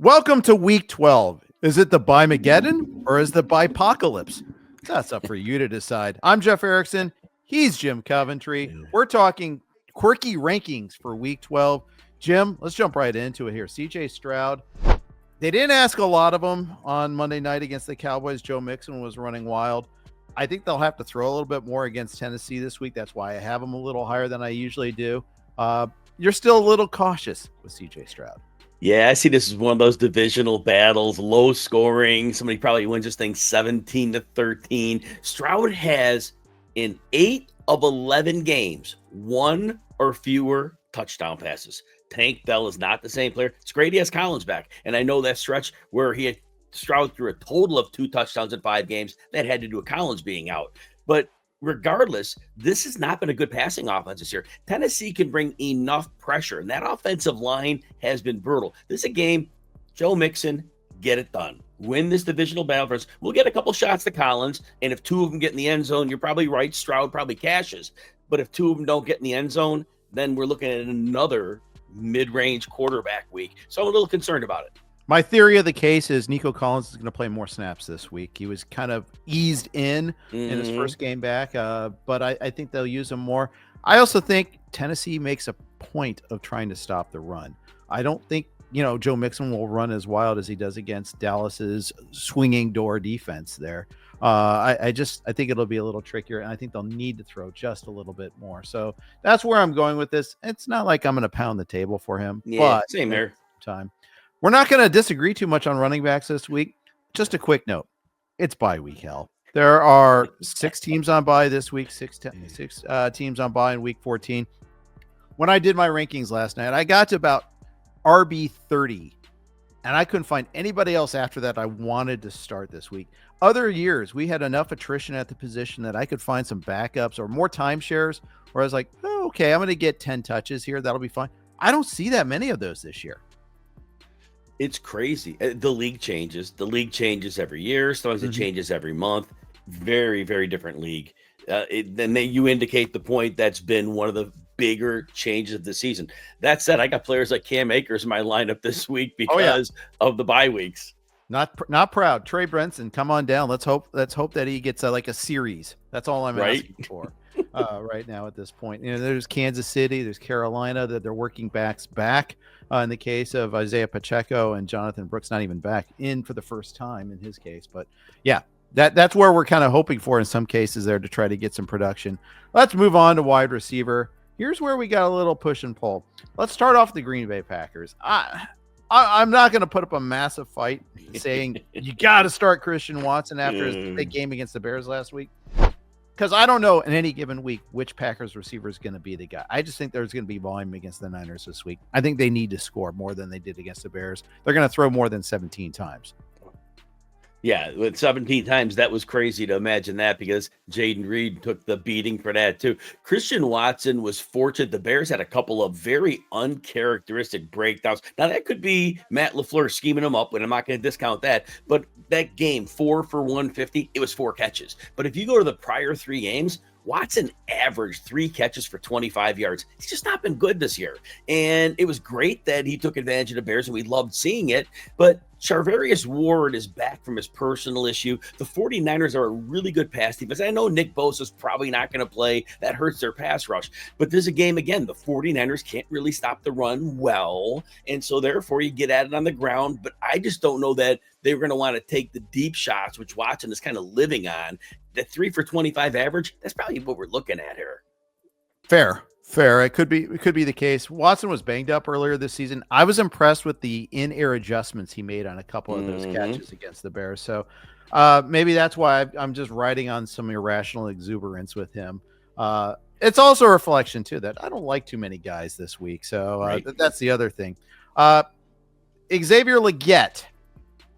Welcome to week 12. Is it the Bimageddon or is the Bipocalypse? That's up for you to decide. I'm Jeff Ericson. He's Jim Coventry. We're talking quirky rankings for week 12. Jim, let's jump right into it here. CJ Stroud. They didn't ask a lot of him on Monday night against the Cowboys. Joe Mixon was running wild. I think they'll have to throw a little bit more against Tennessee this week. That's why I have him a little higher than I usually do. You're still a little cautious with CJ Stroud. Yeah, I see this as one of those divisional battles, low scoring. Somebody probably wins this thing 17-13. Stroud has in 8 of 11 games, 1 or fewer touchdown passes. Tank Dell is not the same player. It's great he has Collins back. And I know that stretch where he had Stroud threw a total of 2 touchdowns in 5 games. That had to do with Collins being out. But regardless, this has not been a good passing offense this year. Tennessee can bring enough pressure, and that offensive line has been brutal. This is a game, Joe Mixon, get it done. Win this divisional battle for us. We'll get a couple shots to Collins, and if 2 of them get in the end zone, you're probably right, Stroud probably cashes. But if 2 of them don't get in the end zone, then we're looking at another mid-range quarterback week. So I'm a little concerned about it. My theory of the case is Nico Collins is going to play more snaps this week. He was kind of eased in his first game back, but I think they'll use him more. I also think Tennessee makes a point of trying to stop the run. I don't think, Joe Mixon will run as wild as he does against Dallas's swinging door defense there. I think it'll be a little trickier, and I think they'll need to throw just a little bit more. So that's where I'm going with this. It's not like I'm going to pound the table for him. Yeah, but same there. Time. We're not going to disagree too much on running backs this week. Just a quick note. It's bye week, hell. There are 6 teams on bye this week, 6 teams on bye in week 14. When I did my rankings last night, I got to about RB 30, and I couldn't find anybody else after that I wanted to start this week. Other years, we had enough attrition at the position that I could find some backups or more timeshares where I was like, oh, okay, I'm going to get 10 touches here. That'll be fine. I don't see that many of those this year. It's crazy. The league changes. The league changes every year. Sometimes it changes every month. Very, very different league. Then you indicate the point that's been one of the bigger changes of the season. That said, I got players like Cam Akers in my lineup this week because of the bye weeks. Not proud. Trey Brenson, come on down. Let's hope that he gets a series. That's all I'm asking for right now at this point. There's Kansas City, there's Carolina that they're working backs back. In the case of Isaiah Pacheco and Jonathan Brooks, not even back in for the first time in his case. But yeah, that's where we're kind of hoping for in some cases there to try to get some production. Let's move on to wide receiver. Here's where we got a little push and pull. Let's start off the Green Bay Packers. I'm not going to put up a massive fight saying you got to start Christian Watson after his big game against the Bears last week. Because I don't know in any given week which Packers receiver is going to be the guy. I just think there's going to be volume against the Niners this week. I think they need to score more than they did against the Bears. They're going to throw more than 17 times. Yeah, with 17 times, that was crazy to imagine that because Jaden Reed took the beating for that too. Christian Watson was fortunate. The Bears had a couple of very uncharacteristic breakdowns. Now, that could be Matt LaFleur scheming them up, and I'm not going to discount that. But that game, 4 for 150, it was 4 catches. But if you go to the prior 3 games, Watson averaged 3 catches for 25 yards. He's just not been good this year. And it was great that he took advantage of the Bears, and we loved seeing it. But Charvarius Ward is back from his personal issue. The 49ers are a really good pass defense. I know Nick Bosa's probably not going to play. That hurts their pass rush. But there's a game, again, the 49ers can't really stop the run well. And so, therefore, you get at it on the ground. But I just don't know that they were going to want to take the deep shots, which Watson is kind of living on. The 3 for 25 average, that's probably what we're looking at here. Fair. It could be the case. Watson was banged up earlier this season. I was impressed with the in-air adjustments he made on a couple of those catches against the Bears. So maybe that's why I'm just riding on some irrational exuberance with him. It's also a reflection, too, that I don't like too many guys this week. So that's the other thing. Xavier Legette,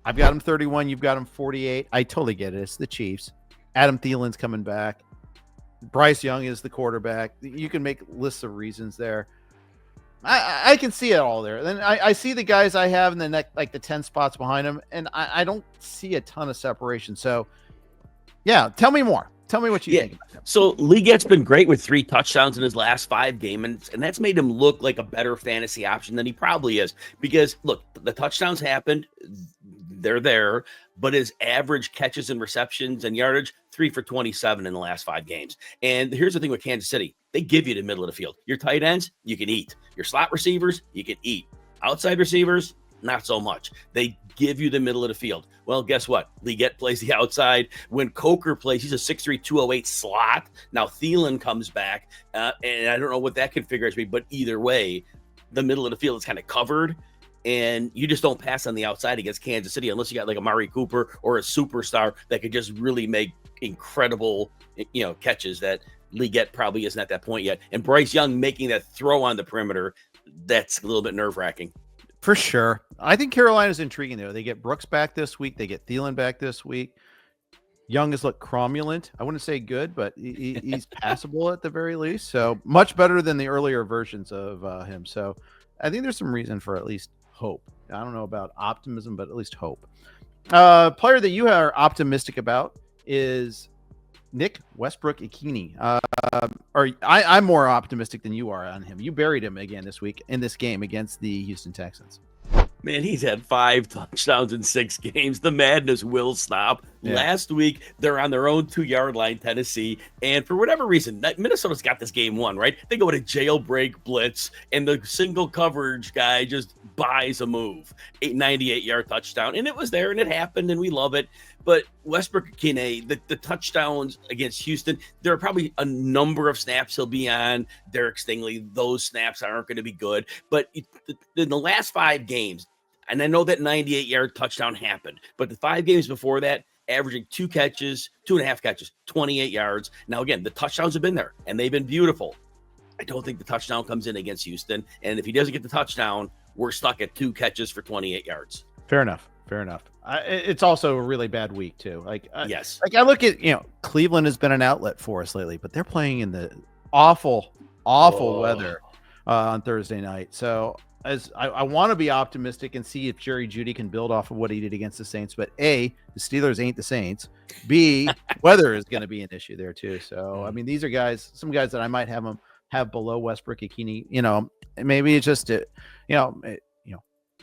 I've got him 31. You've got him 48. I totally get it. It's the Chiefs. Adam Thielen's coming back. Bryce Young is the quarterback. You can make lists of reasons there. I can see it all there. Then I see the guys I have in the next, like the 10 spots behind them, and I don't see a ton of separation. So, yeah, tell me more. Tell me what you think about him. So Legette's been great with 3 touchdowns in his last 5 games, and that's made him look like a better fantasy option than he probably is. Because look, the touchdowns happened, they're there, but his average catches and receptions and yardage 3 for 27 in the last 5 games. And here's the thing with Kansas City: they give you the middle of the field. Your tight ends, you can eat. Your slot receivers, you can eat. Outside receivers, not so much. They give you the middle of the field. Well, guess what? Legette plays the outside. When Coker plays, he's a 6'3", 208 slot. Now Thielen comes back, and I don't know what that configures me, but either way, the middle of the field is kind of covered, and you just don't pass on the outside against Kansas City unless you got like a Amari Cooper or a superstar that could just really make incredible, catches that Legette probably isn't at that point yet. And Bryce Young making that throw on the perimeter, that's a little bit nerve-wracking. For sure. I think Carolina's intriguing, though. They get Brooks back this week. They get Thielen back this week. Young has looked cromulent. I wouldn't say good, but he's passable at the very least. So much better than the earlier versions of him. So I think there's some reason for at least hope. I don't know about optimism, but at least hope. Player that you are optimistic about is Nick Westbrook-Ikhine. I'm more optimistic than you are on him. You buried him again this week in this game against the Houston Texans. Man, he's had 5 touchdowns in 6 games. The madness will stop. Yeah. Last week, they're on their own 2-yard line, Tennessee. And for whatever reason, Minnesota's got this game won, right? They go to jailbreak blitz, and the single coverage guy just buys a move. 98-yard touchdown. And it was there, and it happened, and we love it. But Westbrook-Ikhine, the touchdowns against Houston, there are probably a number of snaps he'll be on. Derek Stingley, those snaps aren't going to be good. But in the last 5 games, and I know that 98-yard touchdown happened, but the 5 games before that, averaging 2 catches, 2.5 catches, 28 yards. Now, again, the touchdowns have been there, and they've been beautiful. I don't think the touchdown comes in against Houston. And if he doesn't get the touchdown, we're stuck at 2 catches for 28 yards. Fair enough. It's also a really bad week, too. Yes. I look at, Cleveland has been an outlet for us lately, but they're playing in the awful weather on Thursday night. So as I want to be optimistic and see if Jerry Jeudy can build off of what he did against the Saints. But A, the Steelers ain't the Saints. B, weather is going to be an issue there, too. So, I mean, these are some guys that I might have below Westbrook-Ikhine. Maybe it's just,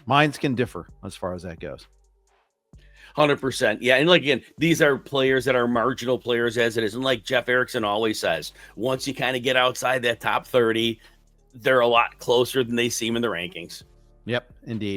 minds can differ as far as that goes. 100%. Yeah. And again, these are players that are marginal players as it is. And like Jeff Ericson always says, once you kind of get outside that top 30, they're a lot closer than they seem in the rankings. Yep, indeed.